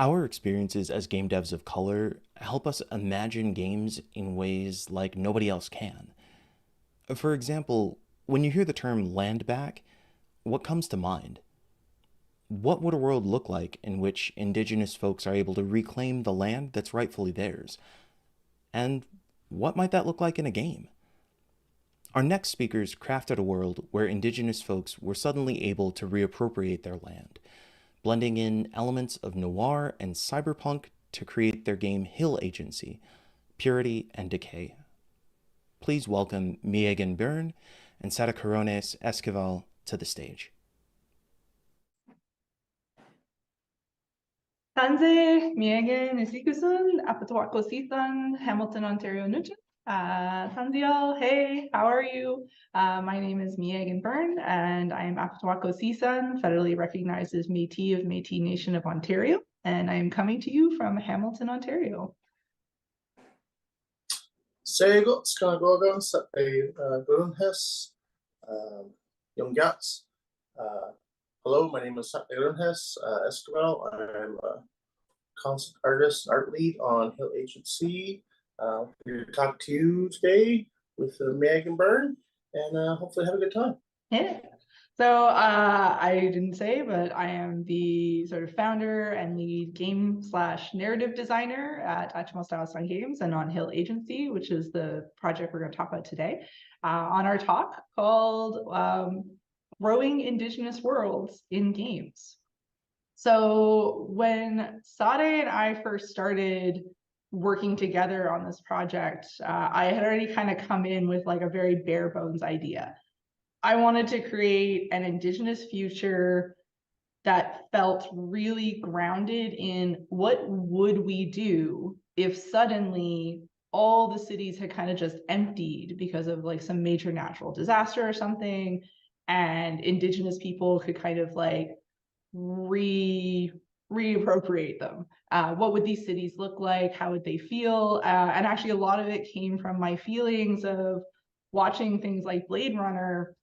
Our experiences as game devs of color help us imagine games in ways like nobody else can. For example, when you hear the term land back, what comes to mind? What would a world look like in which Indigenous folks are able to reclaim the land that's rightfully theirs? And what might that look like in a game? Our next speakers crafted a world where Indigenous folks were suddenly able to reappropriate their land, blending in elements of noir and cyberpunk to create their game Hill Agency, Purity and Decay. Please welcome Meagan Byrne and Sadekaronhes Esquivel to the stage. Tanze, Meagan Esikusun, Apatuakositan, Hamilton, Ontario, Nugent. Tanziel, hey, how are you? My name is Meagan Byrne, and I am Apatuakositan, federally recognized as Métis of Métis Nation of Ontario, and I am coming to you from Hamilton, Ontario. Sego, Skanagogan, Sadekaronhes, Yomgats. Hello, my name is Sadekaronhes Esquivel. I'm a concept artist and art lead on Hill Agency. Here to talk to you today with Meagan Byrne, and hopefully have a good time. Yeah. So I didn't say, but I am the sort of founder and lead game/narrative designer at Achimostawinan Games and on Hill Agency, which is the project we're going to talk about today on our talk called Growing Indigenous Worlds in Games. So when Sade and I first started working together on this project, I had already kind of come in with like a very bare bones idea. I wanted to create an Indigenous future that felt really grounded in what would we do if suddenly all the cities had kind of just emptied because of like some major natural disaster or something, and Indigenous people could kind of like reappropriate them. What would these cities look like? How would they feel? And actually a lot of it came from my feelings of watching things like Blade Runner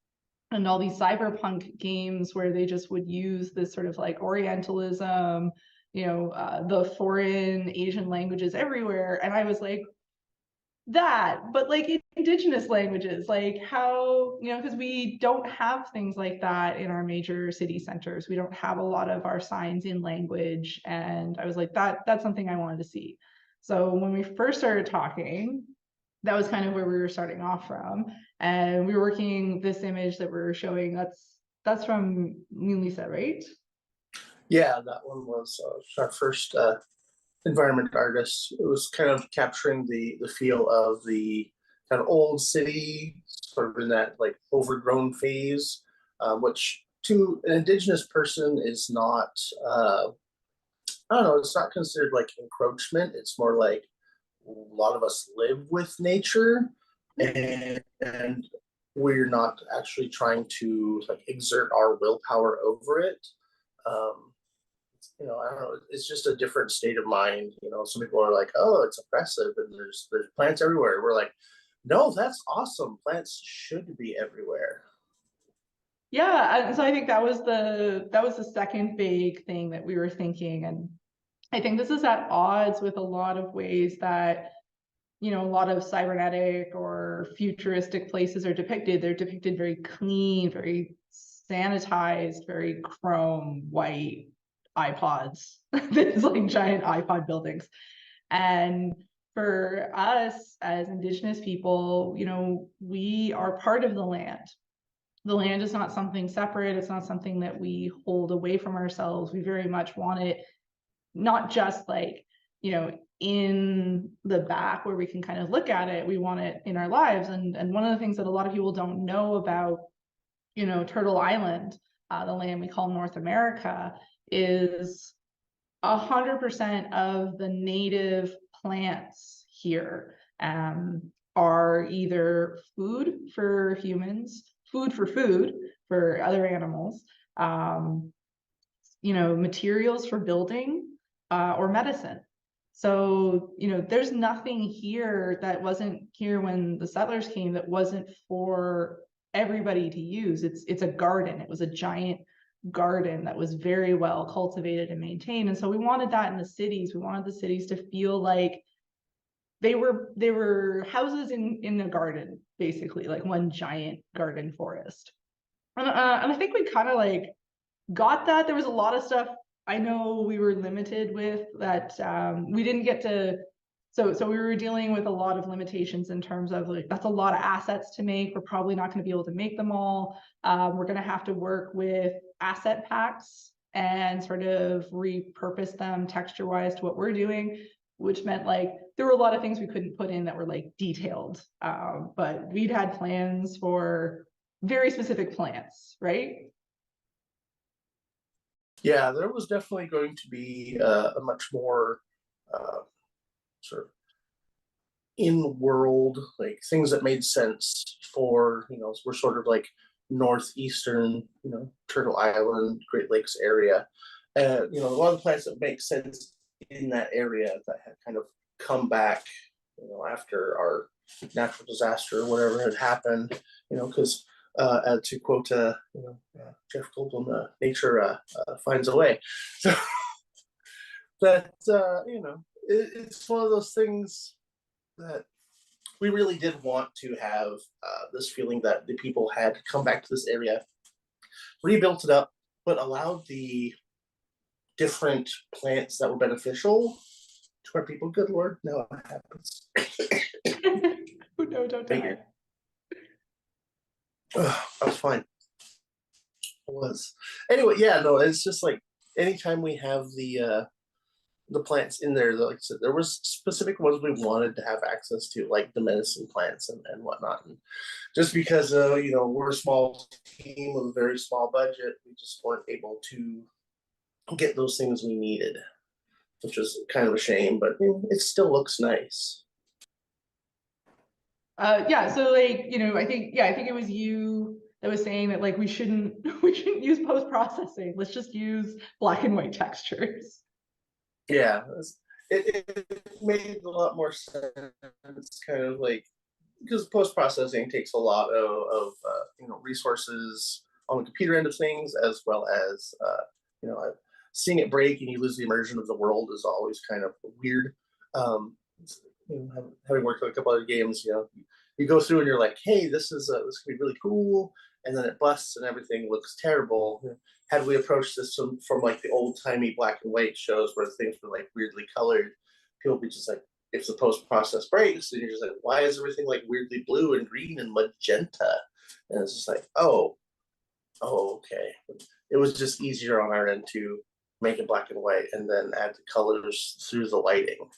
and all these cyberpunk games where they just would use this sort of like Orientalism, the foreign Asian languages everywhere. And I was like, but like Indigenous languages, like how, because we don't have things like that in our major city centers. We don't have a lot of our signs in language. And I was like, that's something I wanted to see. So when we first started talking, that was kind of where we were starting off from. And we were working this image that we're showing. That's from Lisa, right? Yeah, that one was our first environment artist. It was kind of capturing the feel of the kind of old city, sort of in that like overgrown phase, which to an Indigenous person is not, I don't know, it's not considered like encroachment. It's more like a lot of us live with nature, and we're not actually trying to like exert our willpower over it. Um, I don't know. It's just a different state of mind. Some people are like, "Oh, it's oppressive," and there's plants everywhere. We're like, "No, that's awesome. Plants should be everywhere." Yeah, so I think that was the second big thing that we were thinking, and I think this is at odds with a lot of ways that a lot of cybernetic or futuristic places are depicted. They're depicted very clean, very sanitized, very chrome white iPods. There's like giant iPod buildings. And for us as Indigenous people, we are part of the land. The land is not something separate. It's not something that we hold away from ourselves. We very much want it not just like, in the back where we can kind of look at it. We want it in our lives. And one of the things that a lot of people don't know about, Turtle Island, the land we call North America, is 100% of the native plants here are either food for humans, food for other animals, materials for building, or medicine. So, there's nothing here that wasn't here when the settlers came that wasn't for everybody to use. It's a garden. It was a giant garden that was very well cultivated and maintained. And so we wanted that in the cities. We wanted the cities to feel like they were houses in a garden, basically, like one giant garden forest. And I think we kind of like got that. There was a lot of stuff I know we were limited with that we didn't get to. So we were dealing with a lot of limitations in terms of like, that's a lot of assets to make. We're probably not going to be able to make them all. We're going to have to work with asset packs and sort of repurpose them texture wise to what we're doing, which meant like there were a lot of things we couldn't put in that were like detailed. But we'd had plans for very specific plants, right? Yeah, there was definitely going to be a much more sort of in-world, like things that made sense for, we're sort of like northeastern, Turtle Island, Great Lakes area. And, a lot of the plants that make sense in that area that had kind of come back, after our natural disaster or whatever had happened, because to quote, Jeff Goldblum, nature finds a way. So that, it's one of those things that we really did want to have this feeling that the people had come back to this area, rebuilt it up, but allowed the different plants that were beneficial to our people. Good Lord, no, it happens. No, don't die. I was fine. I was. Anyway, yeah, no, it's just like anytime we have the plants in there, like I said, there was specific ones we wanted to have access to, like the medicine plants and whatnot. And just because we're a small team with a very small budget, we just weren't able to get those things we needed, which was kind of a shame, but it still looks nice. Yeah, so like, I think it was you that was saying that like we shouldn't use post-processing. Let's just use black and white textures. Yeah, it made a lot more sense, kind of like, because post-processing takes a lot of resources on the computer end of things, as well as seeing it break and you lose the immersion of the world is always kind of weird. Having worked on a couple other games, you go through and you're like, hey, this could be really cool, and then it busts and everything looks terrible. Had we approached this from like the old timey black and white shows where things were like weirdly colored, people would be just like, if the post process breaks, and you're just like, why is everything like weirdly blue and green and magenta? And it's just like, oh, okay. It was just easier on our end to make it black and white and then add the colors through the lighting.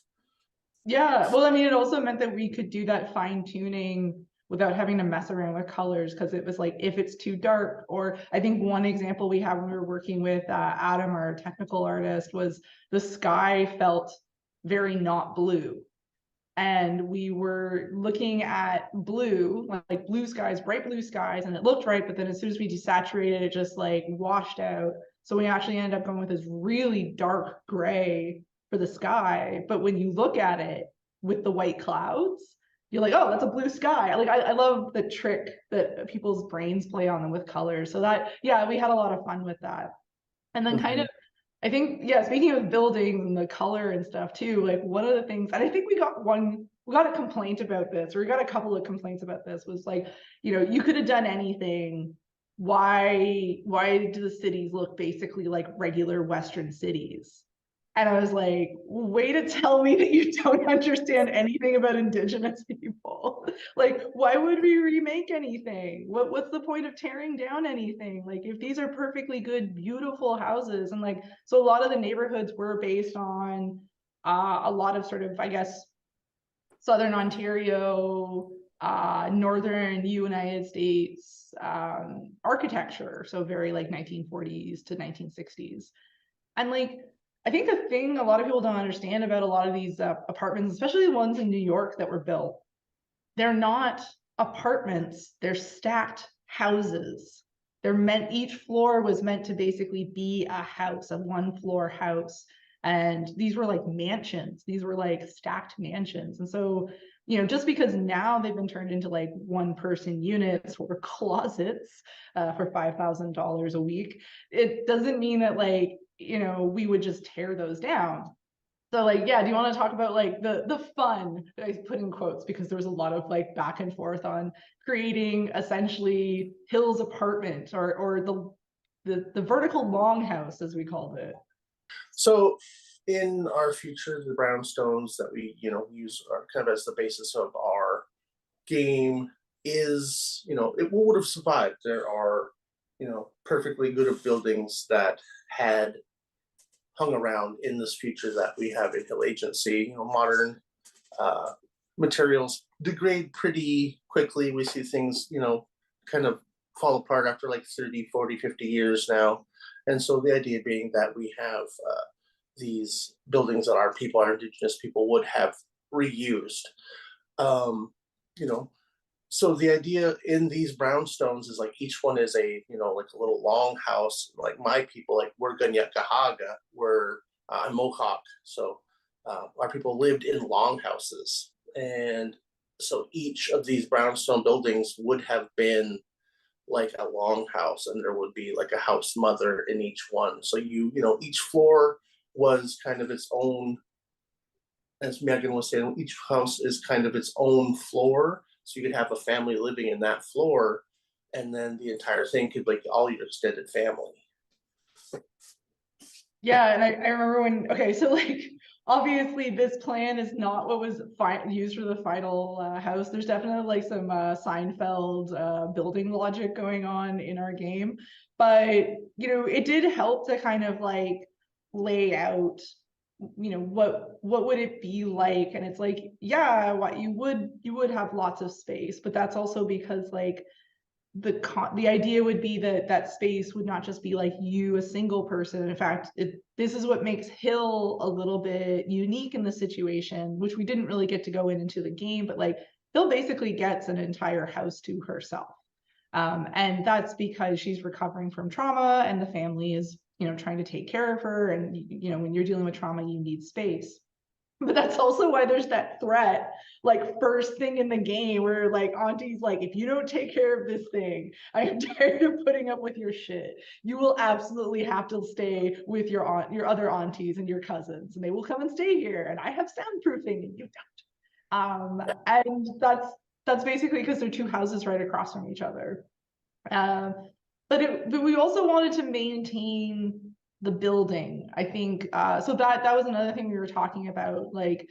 Yeah, well, I mean, it also meant that we could do that fine tuning without having to mess around with colors, because it was like, if it's too dark, or I think one example we had when we were working with Adam, our technical artist, was the sky felt very not blue. And we were looking at blue, like blue skies, bright blue skies, and it looked right, but then as soon as we desaturated, it just like washed out. So we actually ended up going with this really dark gray for the sky. But when you look at it with the white clouds, you're like, oh, that's a blue sky. Like I love the trick that people's brains play on them with colors. So that, yeah, we had a lot of fun with that. And then kind of, I think, yeah, speaking of buildings and the color and stuff too, like one of the things, and I think we got a complaint about this, or we got a couple of complaints about this, was like, you could have done anything. Why do the cities look basically like regular Western cities? And I was like, way to tell me that you don't understand anything about Indigenous people. Like, why would we remake anything? What's the point of tearing down anything? Like, if these are perfectly good, beautiful houses, and like, so a lot of the neighborhoods were based on a lot of sort of, I guess, Southern Ontario, Northern United States architecture. So very like 1940s to 1960s. And like, I think the thing a lot of people don't understand about a lot of these apartments, especially the ones in New York that were built, they're not apartments, they're stacked houses. Each floor was meant to basically be a house, a one floor house. And these were like mansions. These were like stacked mansions. And so, you know, just because now they've been turned into like one-person units or closets for $5,000 a week, it doesn't mean that, like, you know, we would just tear those down. So, like, yeah, do you want to talk about like the fun, I put in quotes because there was a lot of like back and forth on creating essentially Hill's apartment, or the vertical longhouse, as we called it. So in our future, the brownstones that we, use are kind of as the basis of our game is, it would have survived. There are, perfectly good buildings that had hung around in this future that we have in Hill Agency. Modern materials degrade pretty quickly. We see things, kind of fall apart after like 30, 40, 50 years now. And so the idea being that we have these buildings that our people, our Indigenous people, would have reused. Um, you know, so the idea in these brownstones is like each one is a, like a little longhouse. Like my people, like we're Ganyakahaga, we're Mohawk. So our people lived in longhouses. And so each of these brownstone buildings would have been like a longhouse, and there would be like a house mother in each one. So each floor was kind of its own, as Meagan was saying, each house is kind of its own floor. So you could have a family living in that floor, and then the entire thing could like all your extended family. Yeah, and I remember when, okay, so like obviously this plan is not what was used for the final house. There's definitely like some Seinfeld building logic going on in our game, but it did help to kind of like lay out, what would it be like. And it's like, yeah, what you would have lots of space, but that's also because like the idea would be that that space would not just be like you, a single person. In fact, this is what makes Hill a little bit unique in the situation, which we didn't really get to go into the game, but like Hill basically gets an entire house to herself. And that's because she's recovering from trauma and the family is, trying to take care of her. And, when you're dealing with trauma, you need space. But that's also why there's that threat, like first thing in the game, where like Auntie's like, if you don't take care of this thing, I am tired of putting up with your shit. You will absolutely have to stay with your other aunties and your cousins, and they will come and stay here. And I have soundproofing, and you don't. And that's basically because they're two houses right across from each other. But we also wanted to maintain the building, I think. So that was another thing we were talking about. Like,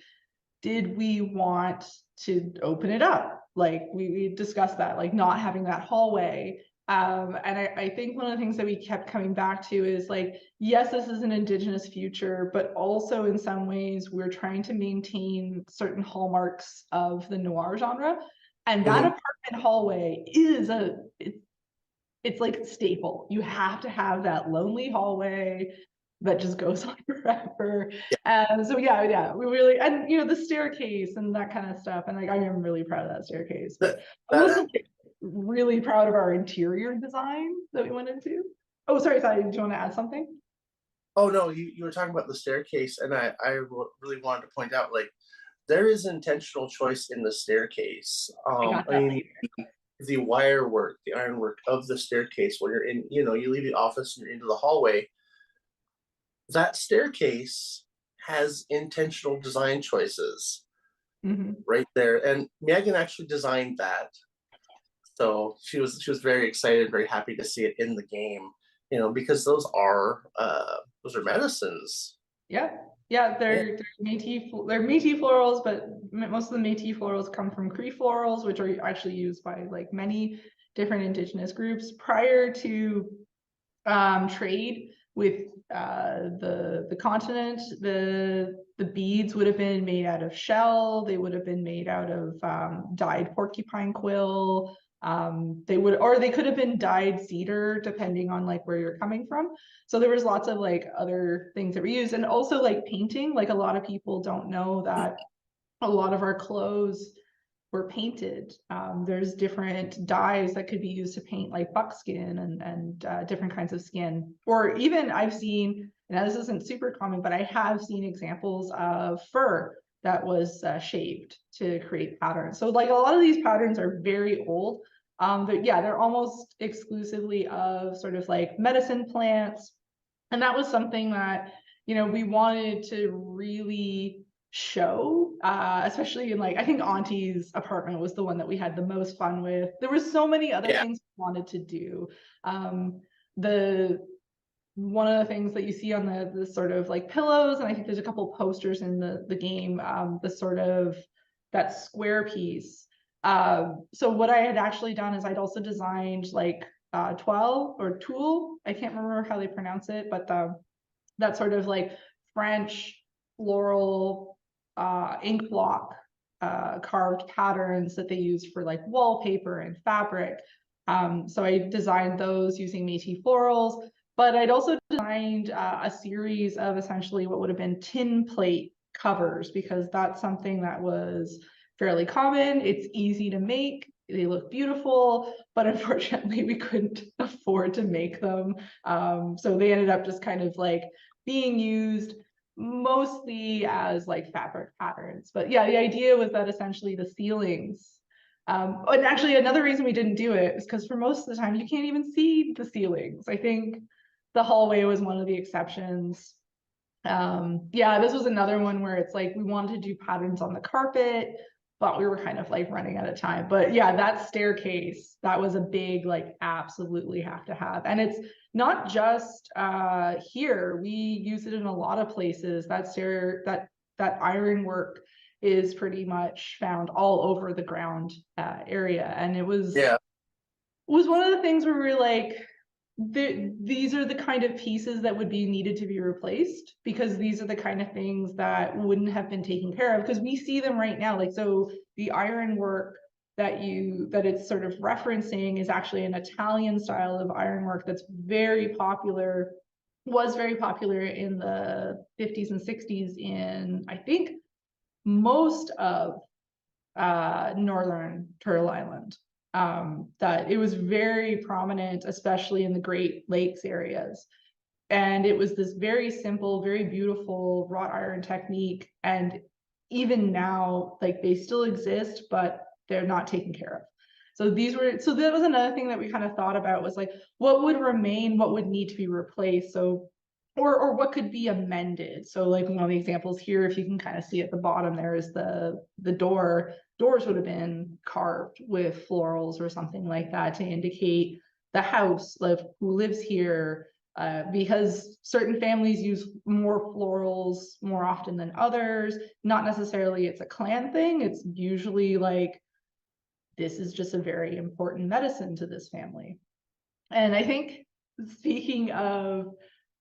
did we want to open it up? Like we discussed that, like not having that hallway. And I think one of the things that we kept coming back to is like, yes, this is an Indigenous future, but also in some ways we're trying to maintain certain hallmarks of the noir genre. And that apartment hallway is it's like a staple. You have to have that lonely hallway that just goes on forever. And so yeah, we really, and the staircase and that kind of stuff. And like I am really proud of that staircase, but I'm also really proud of our interior design that we went into. Oh, sorry, do you want to add something? Oh no, you were talking about the staircase, and I really wanted to point out, like, there is intentional choice in the staircase. I mean, the wire work, the ironwork of the staircase, when you're in, you leave the office and you're into the hallway, that staircase has intentional design choices right there. And Meagan actually designed that. So she was very excited, very happy to see it in the game, because those are medicines. Yeah, they're Métis florals, but most of the Métis florals come from Cree florals, which are actually used by like many different Indigenous groups. Prior to trade with the continent, the beads would have been made out of shell. They would have been made out of dyed porcupine quill. They could have been dyed cedar, depending on like where you're coming from. So there was lots of like other things that were used, and also like painting. Like a lot of people don't know that a lot of our clothes were painted. There's different dyes that could be used to paint like buckskin and different kinds of skin. Or even I've seen, now this isn't super common, but I have seen examples of fur that was shaved to create patterns. So like a lot of these patterns are very old. But yeah, they're almost exclusively of sort of like medicine plants. And that was something that, you know, we wanted to really show, especially in like, I think Auntie's apartment was the one that we had the most fun with. There were so many other things we wanted to do. The one of the things that you see on the sort of like pillows, and I think there's a couple posters in the game, the sort of that square piece. So what I had actually done is I'd also designed like 12 or tool, I can't remember how they pronounce it, but that sort of like French floral ink block carved patterns that they use for like wallpaper and fabric. So I designed those using Métis florals, but I'd also designed a series of essentially what would have been tin plate covers, because that's something that was fairly common. It's easy to make. They look beautiful, but unfortunately we couldn't afford to make them. So they ended up just kind of like being used mostly as like fabric patterns. But yeah, the idea was that essentially the ceilings, and actually another reason we didn't do it is because for most of the time you can't even see the ceilings. I think the hallway was one of the exceptions. Yeah, this was another one where it's like we wanted to do patterns on the carpet, but we were kind of like running out of time. But yeah, that staircase, that was a big like absolutely have to have. And it's not just here. We use it in a lot of places. That ironwork is pretty much found all over the ground area. And it was one of the things where we were like, these are the kind of pieces that would be needed to be replaced, because these are the kind of things that wouldn't have been taken care of, because we see them right now. Like, so the ironwork that it's sort of referencing is actually an Italian style of ironwork that's very popular, was very popular in the 50s and 60s in, I think, most of northern Turtle Island. That it was very prominent, especially in the Great Lakes areas. And it was this very simple, very beautiful wrought iron technique. And even now, like they still exist, but they're not taken care of. So that was another thing that we kind of thought about, was like, what would remain, what would need to be replaced? So, or what could be amended. So like one of the examples here, if you can kind of see at the bottom, there is the doors would have been carved with florals or something like that to indicate the house of who lives here, because certain families use more florals more often than others. Not necessarily it's a clan thing. It's usually like, this is just a very important medicine to this family. And I think, speaking of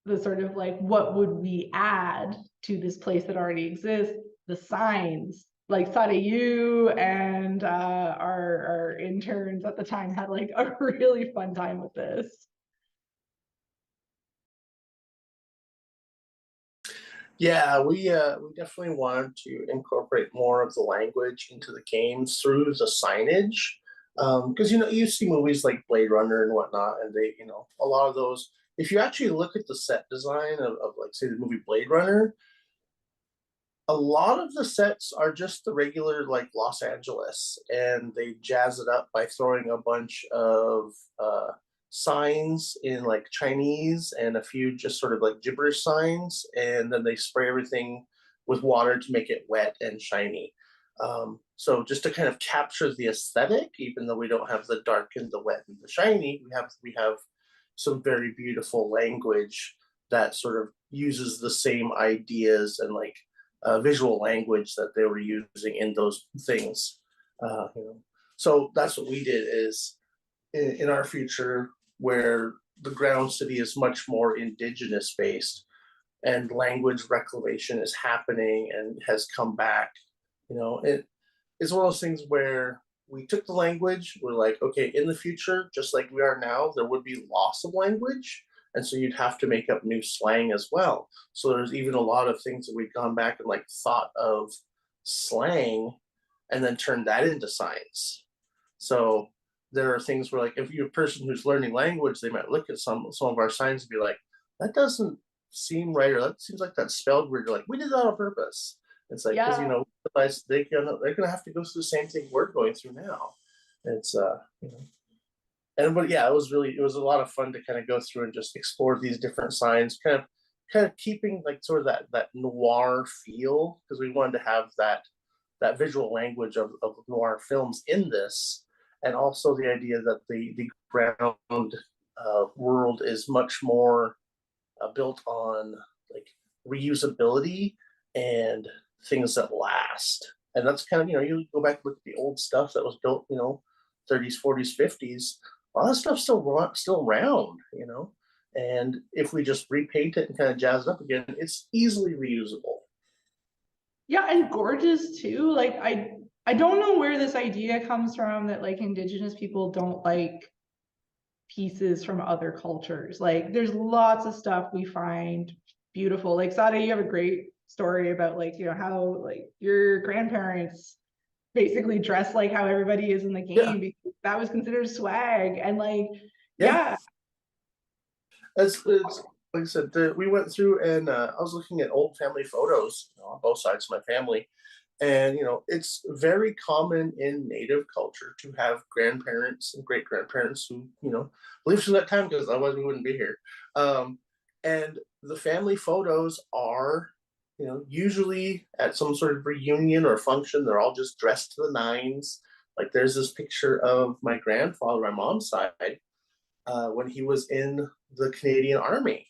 the sort of like, what would we add to this place that already exists, the signs, like Sadayu and our interns at the time had like a really fun time with this. Yeah, we definitely wanted to incorporate more of the language into the games through the signage, because you see movies like Blade Runner and whatnot, and they a lot of those. If you actually look at the set design of like say the movie Blade Runner, a lot of the sets are just the regular like Los Angeles, and they jazz it up by throwing a bunch of signs in like Chinese and a few just sort of like gibberish signs, and then they spray everything with water to make it wet and shiny. So just to kind of capture the aesthetic, even though we don't have the dark and the wet and the shiny, we have some very beautiful language that sort of uses the same ideas and like visual language that they were using in those things. So that's what we did is in our future, where the ground city is much more indigenous based and language reclamation is happening and has come back. It's one of those things where we took the language, we're like, okay, in the future, just like we are now, there would be loss of language. And so you'd have to make up new slang as well. So there's even a lot of things that we've gone back and like thought of slang and then turn that into science. So there are things where, like, if you're a person who's learning language, they might look at some of our signs and be like, that doesn't seem right, or that seems like that's spelled weird. You're like, we did that on purpose. It's like, because Yeah. they're gonna have to go through the same thing we're going through now. It's but yeah, it was a lot of fun to kind of go through and just explore these different signs, kind of keeping like sort of that noir feel, because we wanted to have that visual language of noir films in this, and also the idea that the ground world is much more built on like reusability and things that last. And that's kind of, you go back and look at the old stuff that was built, 30s, 40s, 50s. A lot of stuff's still around, And if we just repaint it and kind of jazz it up again, it's easily reusable. Yeah, and gorgeous too. Like I don't know where this idea comes from that like Indigenous people don't like pieces from other cultures. Like there's lots of stuff we find beautiful. Like Sada, you have a great story about like, how like your grandparents basically dress like how everybody is in the Yeah, game because that was considered swag. And like, yeah. yeah. It's like I said, we went through and I was looking at old family photos, on both sides of my family. And, it's very common in Native culture to have grandparents and great grandparents who, lived through that time, because otherwise we wouldn't be here. And the family photos are, usually at some sort of reunion or function, they're all just dressed to the nines. Like there's this picture of my grandfather, my mom's side, when he was in the Canadian Army,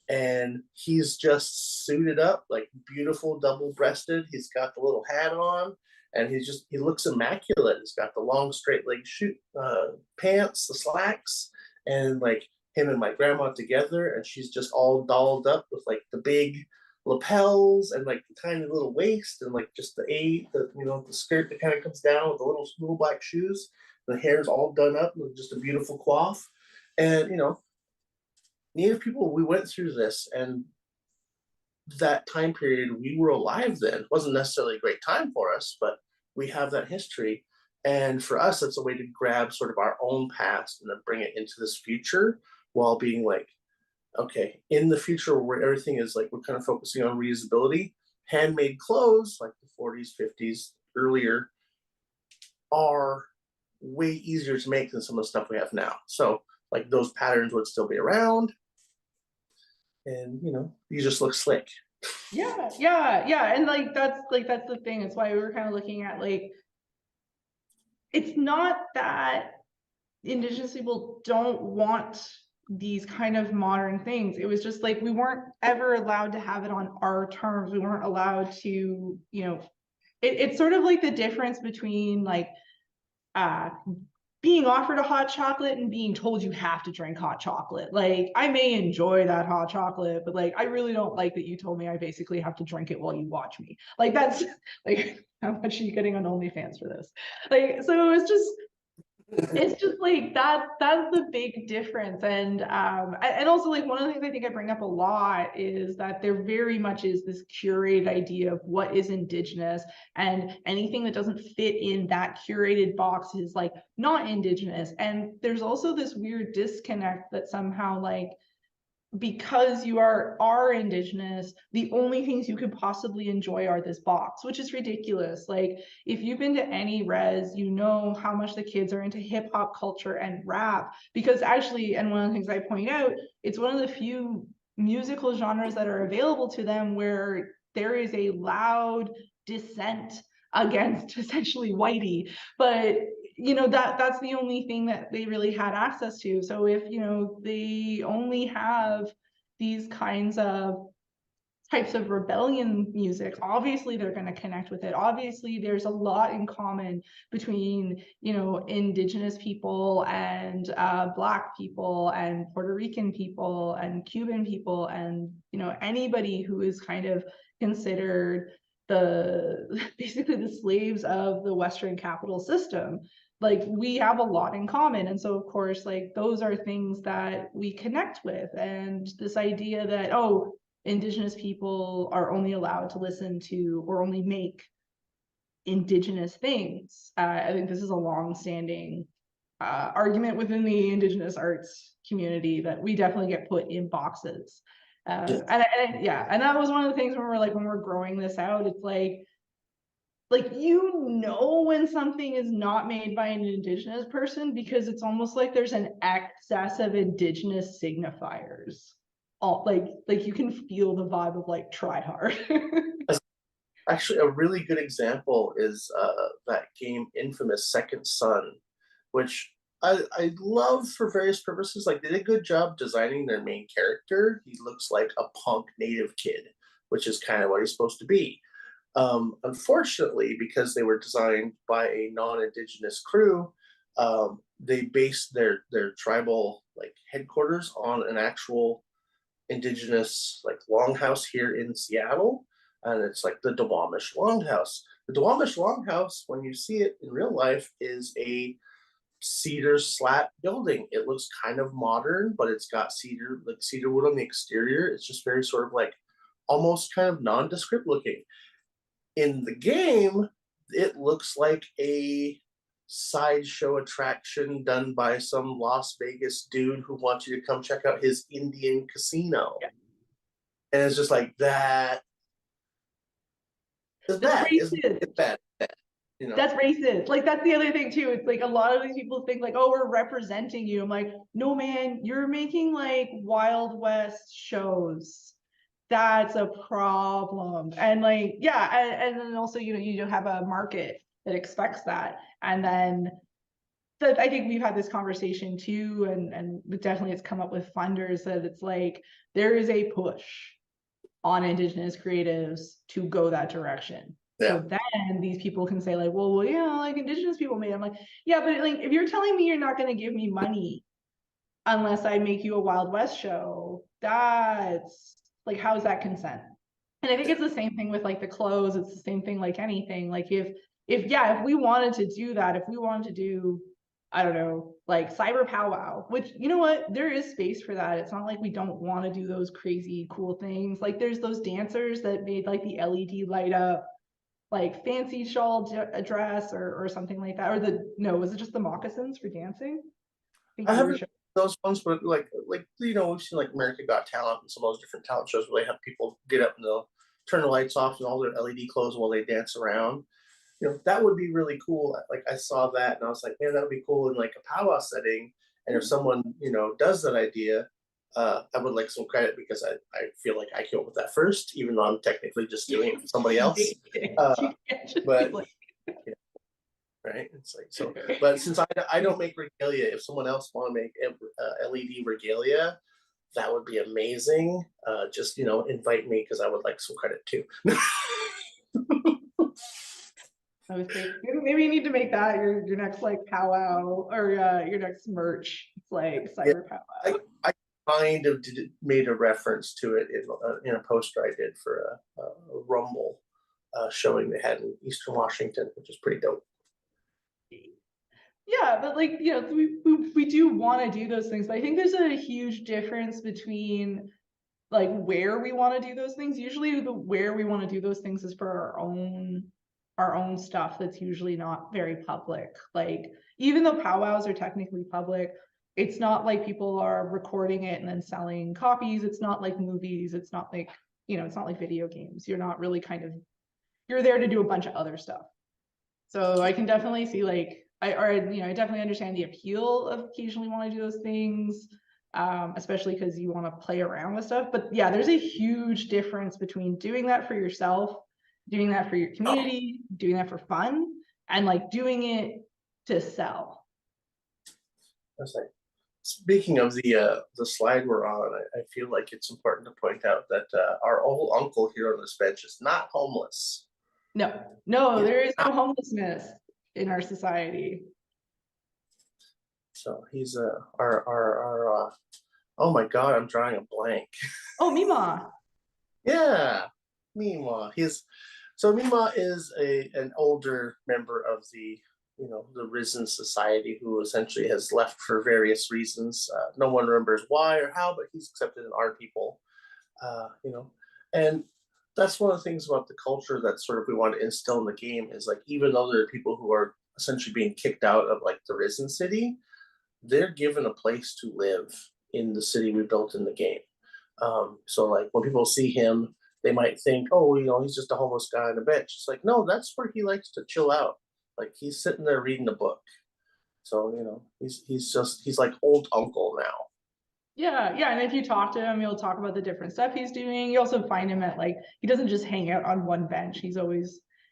and he's just suited up, like beautiful, double-breasted. He's got the little hat on, and he looks immaculate. He's got the long, straight leg pants, the slacks, and like him and my grandma together, and she's just all dolled up with like the big lapels and like the tiny little waist, and like just the skirt that kind of comes down with the little black shoes. The hair's all done up with just a beautiful coif, and Native people, we went through this, and that time period, we were alive then. It wasn't necessarily a great time for us, but we have that history. And for us, it's a way to grab sort of our own past and then bring it into this future, while being like, okay, in the future where everything is like, we're kind of focusing on reusability, handmade clothes like the 40s, 50s, earlier, are way easier to make than some of the stuff we have now. So like those patterns would still be around, and you just look slick. Yeah, and like that's the thing. It's why we were kind of looking at like, it's not that Indigenous people don't want these kind of modern things. It was just like we weren't ever allowed to have it on our terms. We weren't allowed to, it's sort of like the difference between like being offered a hot chocolate and being told you have to drink hot chocolate. Like I may enjoy that hot chocolate, but like I really don't like that you told me I basically have to drink it while you watch me. Like that's like, how much are you getting on OnlyFans for this? Like, so it's just like that's the big difference. And also like one of the things I think I bring up a lot is that there very much is this curated idea of what is Indigenous, and anything that doesn't fit in that curated box is like not Indigenous. And there's also this weird disconnect that somehow like, because you are Indigenous, the only things you could possibly enjoy are this box, which is ridiculous. Like if you've been to any res, you know how much the kids are into hip hop culture and rap, because actually, and one of the things I point out, it's one of the few musical genres that are available to them where there is a loud dissent against essentially whitey, but that's the only thing that they really had access to. So if they only have these kinds of types of rebellion music, obviously they're going to connect with it. Obviously there's a lot in common between Indigenous people and Black people and Puerto Rican people and Cuban people, and anybody who is kind of considered basically the slaves of the Western capital system. Like we have a lot in common. And so of course, like those are things that we connect with. And this idea that, Indigenous people are only allowed to listen to or only make Indigenous things. I think this is a long-standing argument within the Indigenous arts community that we definitely get put in boxes. And that was one of the things when we're growing this out, it's like when something is not made by an Indigenous person, because it's almost like there's an excess of Indigenous signifiers. Like you can feel the vibe of like try hard. Actually, a really good example is that game Infamous Second Son, which I love for various purposes. Like, they did a good job designing their main character. He looks like a punk native kid, which is kind of what he's supposed to be. Unfortunately, because they were designed by a non-Indigenous crew, they based their tribal like headquarters on an actual Indigenous like longhouse here in Seattle, and it's like the Duwamish Longhouse. The Duwamish Longhouse, when you see it in real life, is a cedar slat building. It looks kind of modern, but it's got cedar wood on the exterior. It's just very sort of like almost kind of nondescript looking. In the game, it looks like a sideshow attraction done by some Las Vegas dude who wants you to come check out his Indian casino. Yeah. And it's just like that. It's bad. You know? That's racist. Like, that's the other thing too. It's like a lot of these people think like, oh, we're representing you. I'm like, no, man, you're making like Wild West shows. That's a problem. And like, yeah, and then also, you have a market that expects that. And then I think we've had this conversation too, and definitely it's come up with funders that it's like there is a push on Indigenous creatives to go that direction. Yeah. So then these people can say like, well, yeah, like Indigenous people made it. I'm like, yeah, but like if you're telling me you're not going to give me money unless I make you a Wild West show, that's like, how is that consent? And I think it's the same thing with like the clothes. It's the same thing like anything. Like if we wanted to do that, if we wanted to do, I don't know, like cyber powwow, which, you know what, there is space for that. It's not like we don't want to do those crazy cool things. Like there's those dancers that made like the LED light up, like fancy shawl dress or something like that. Or was it just the moccasins for dancing? I haven't those ones, but like we've seen like America Got Talent and some of those different talent shows where they have people get up and they'll turn the lights off and all their LED clothes while they dance around. That would be really cool. Like I saw that and I was like, man, that would be cool in like a powwow setting. And if someone does that idea, I would like some credit because I feel like I came up with that first, even though I'm technically just doing it for somebody else. But right, it's like so. But since I don't make regalia, if someone else want to make LED regalia, that would be amazing. Just invite me because I would like some credit too. Maybe you need to make that your next like powwow or your next merch. It's like cyber powwow. I kind of made a reference to it in a poster I did for a Rumble showing they had in Eastern Washington, which is pretty dope. Yeah, but like we do want to do those things, but I think there's a huge difference between like where we want to do those things. Usually where we want to do those things is for our own stuff that's usually not very public. Like even though powwows are technically public, it's not like people are recording it and then selling copies. It's not like movies. It's not like it's not like video games. You're not really you're there to do a bunch of other stuff. So I can definitely see like I definitely understand the appeal of occasionally want to do those things, especially because you want to play around with stuff. But yeah, there's a huge difference between doing that for yourself, doing that for your community, doing that for fun, and like doing it to sell. That's right. Speaking of the slide we're on, I feel like it's important to point out that our old uncle here on this bench is not homeless. No, there is no homelessness in our society. So he's our oh my god, I'm drawing a blank. Oh, Mima. Yeah, Mima. Mima is an older member of the the Risen Society who essentially has left for various reasons. No one remembers why or how, but he's accepted in our people. And that's one of the things about the culture that sort of we want to instill in the game is like, even though there are people who are essentially being kicked out of like the Risen City, they're given a place to live in the city we built in the game. So like when people see him, they might think, oh, he's just a homeless guy on a bench. It's like, no, that's where he likes to chill out. Like he's sitting there reading a book. So he's like old uncle now. Yeah, yeah. And if you talk to him, you'll talk about the different stuff he's doing. You also find him at like, he doesn't just hang out on one bench. He's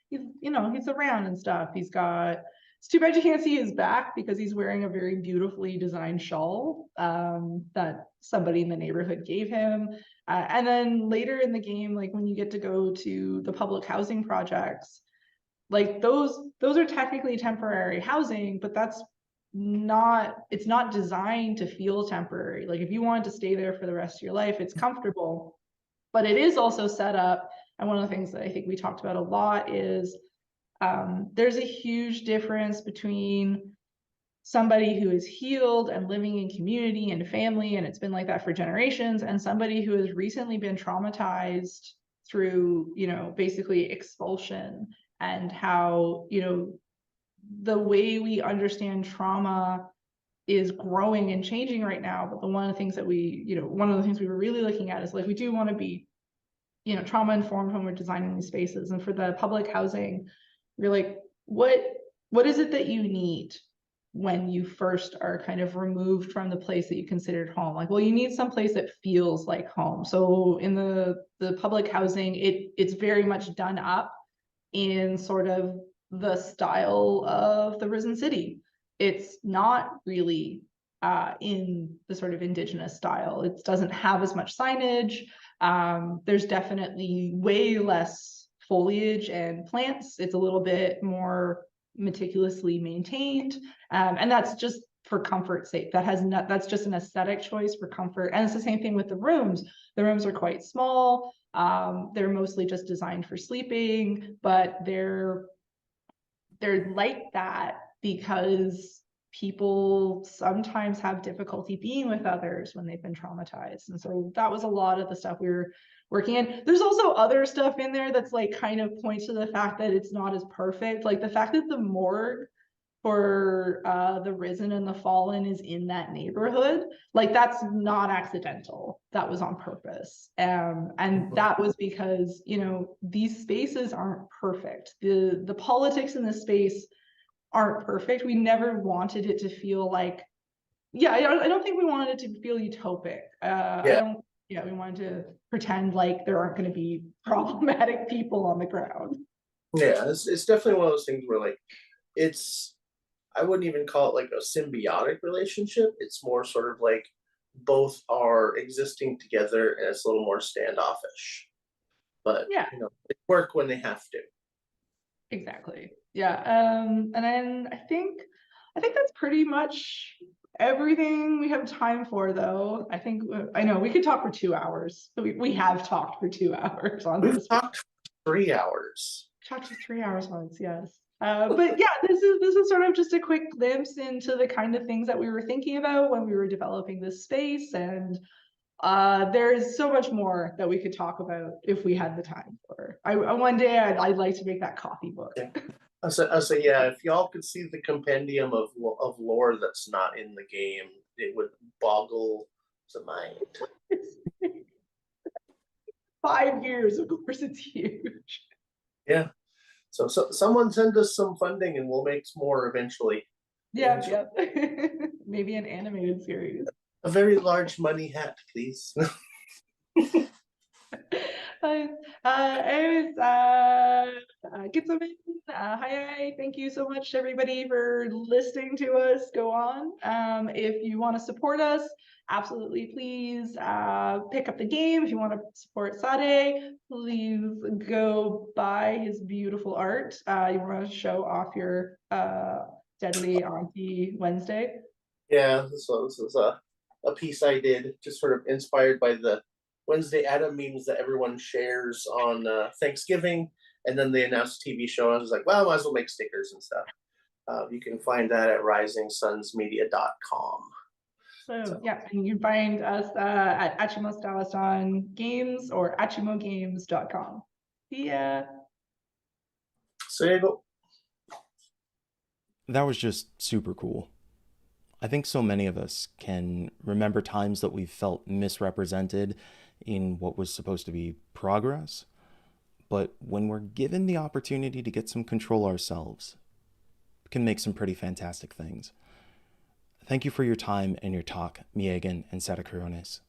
he's around and stuff. It's too bad you can't see his back because he's wearing a very beautifully designed shawl that somebody in the neighborhood gave him. And then later in the game, like when you get to go to the public housing projects, like those are technically temporary housing, but it's not designed to feel temporary. Like if you want to stay there for the rest of your life, it's comfortable, but it is also set up. And one of the things that I think we talked about a lot is there's a huge difference between somebody who is healed and living in community and family, and it's been like that for generations, and somebody who has recently been traumatized through, basically expulsion, and how, the way we understand trauma is growing and changing right now. But one of the things we were really looking at is like, we do want to be, trauma informed when we're designing these spaces. And for the public housing, you're like, what is it that you need when you first are kind of removed from the place that you considered home? Like, well, you need some place that feels like home. So in the public housing, it's very much done up in sort of the style of the Risen City. It's not really in the sort of Indigenous style. It doesn't have as much signage. There's definitely way less foliage and plants. It's a little bit more meticulously maintained. And that's just for comfort's sake. That's just an aesthetic choice for comfort. And it's the same thing with the rooms. The rooms are quite small. They're mostly just designed for sleeping, but they're like that because people sometimes have difficulty being with others when they've been traumatized. And so that was a lot of the stuff we were working in. There's also other stuff in there that's like kind of points to the fact that it's not as perfect. Like the fact that the morgue for the Risen and the Fallen is in that neighborhood, like that's not accidental. That was on purpose. And that was because, these spaces aren't perfect. The politics in this space aren't perfect. We never wanted it to feel like, I don't think we wanted it to feel utopic. We wanted to pretend like there aren't going to be problematic people on the ground. Yeah, it's definitely one of those things where like I wouldn't even call it like a symbiotic relationship. It's more sort of like both are existing together and it's a little more standoffish. But they work when they have to. Exactly. Yeah. And then I think that's pretty much everything we have time for, though. I know we could talk for 2 hours. We have talked for 2 hours on this. We've talked for 3 hours. Talked for 3 hours once, yes. But yeah, this is sort of just a quick glimpse into the kind of things that we were thinking about when we were developing this space. And there's so much more that we could talk about if we had the time for. One day I'd like to make that coffee book. Yeah. I say, yeah, if y'all could see the compendium of lore that's not in the game, it would boggle the mind. 5 years, of course, it's huge. Yeah. So someone send us some funding and we'll make more eventually. Yeah. Maybe an animated series. A very large money hat, please. Anyways, get some in. Hi, thank you so much, everybody, for listening to us go on. If you want to support us, absolutely, please pick up the game. If you want to support Sade, please go buy his beautiful art. You want to show off your Deadly Auntie Wednesday? Yeah, this is a piece I did, just sort of inspired by the Wednesday Adam memes that everyone shares on Thanksgiving, and then they announced a TV show, and I was like, well, I might as well make stickers and stuff. You can find that at risingsunsmedia.com. So yeah, and you can find us at Achimostawinan Games or achimogames.com. See ya. Sego. That was just super cool. I think so many of us can remember times that we've felt misrepresented in what was supposed to be progress, but when we're given the opportunity to get some control ourselves, we can make some pretty fantastic things. Thank you for your time and your talk, Meagan and Sadekaronhes.